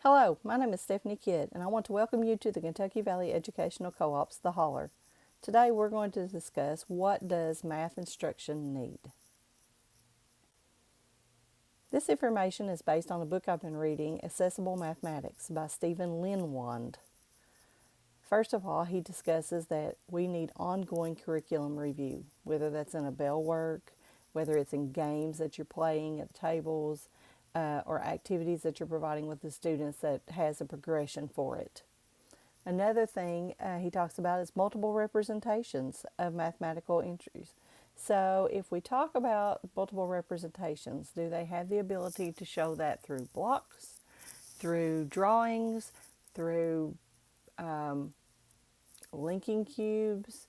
Hello, my name is Stephanie Kidd, and I want to welcome you to the Kentucky Valley Educational Co-op's The Holler. Today we're going to discuss what does math instruction need. This information is based on a book I've been reading, Accessible Mathematics by Stephen Linwand. First of all, he discusses that we need ongoing curriculum review, whether that's in a bell work, whether it's in games that you're playing at tables, or activities that you're providing with the students that has a progression for it. Another thing he talks about is multiple representations of mathematical entries. So if we talk about multiple representations, do they have the ability to show that through blocks, through drawings, through linking cubes?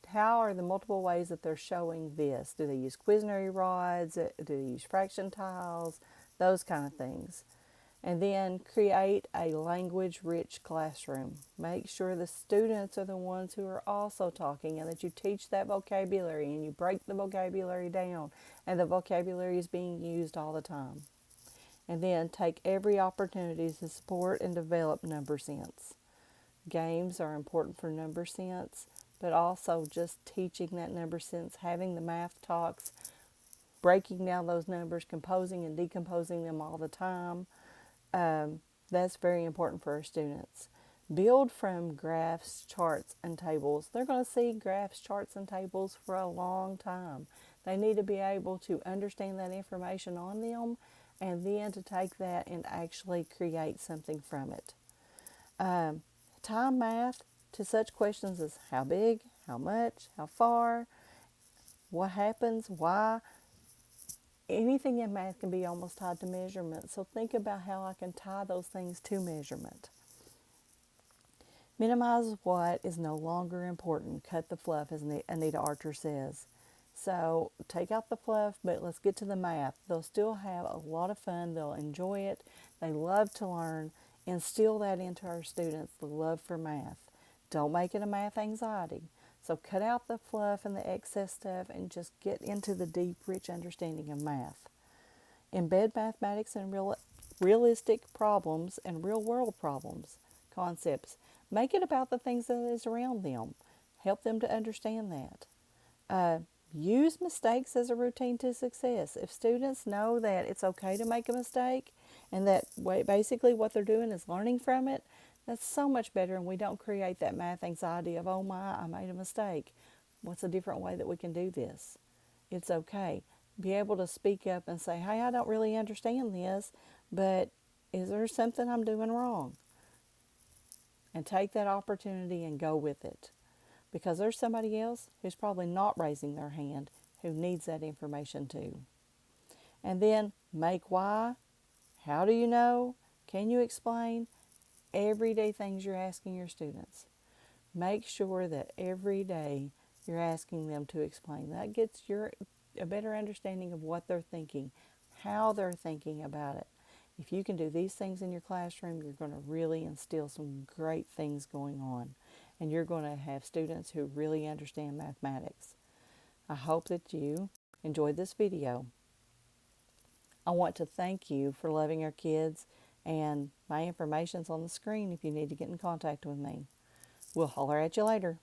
How are the multiple ways that they're showing this? Do they use Quizary rods? Do they use fraction tiles? Those kind of things. And then create a language-rich classroom. Make sure the students are the ones who are also talking and that you teach that vocabulary and you break the vocabulary down and the vocabulary is being used all the time. And then take every opportunity to support and develop number sense. Games are important for number sense, but also just teaching that number sense, having the math talks, breaking down those numbers, composing and decomposing them all the time. That's very important for our students. Build from graphs, charts, and tables. They're going to see graphs, charts, and tables for a long time. They need to be able to understand that information on them and then to take that and actually create something from it. Time math to such questions as how big, how much, how far, what happens, why. Anything in math can be almost tied to measurement, so think about how I can tie those things to measurement. Minimize what is no longer important. Cut the fluff, as Anita Archer says. So take out the fluff, but let's get to the math. They'll still have a lot of fun. They'll enjoy it. They love to learn. Instill that into our students, the love for math. Don't make it a math anxiety. So cut out the fluff and the excess stuff and just get into the deep, rich understanding of math. Embed mathematics in realistic problems and real-world problems, concepts. Make it about the things that is around them. Help them to understand that. Use mistakes as a routine to success. If students know that it's okay to make a mistake and that basically what they're doing is learning from it, that's so much better, and we don't create that math anxiety of, oh my, I made a mistake. What's a different way that we can do this? It's okay. Be able to speak up and say, hey, I don't really understand this, but is there something I'm doing wrong? And take that opportunity and go with it. Because there's somebody else who's probably not raising their hand who needs that information too. And then make why. How do you know? Can you explain? Everyday things you're asking your students. Make sure that every day you're asking them to explain. That gets a better understanding of what they're thinking, how they're thinking about it. If you can do these things in your classroom, you're going to really instill some great things going on. And you're going to have students who really understand mathematics. I hope that you enjoyed this video. I want to thank you for loving our kids, and my information's on the screen if you need to get in contact with me. We'll holler at you later.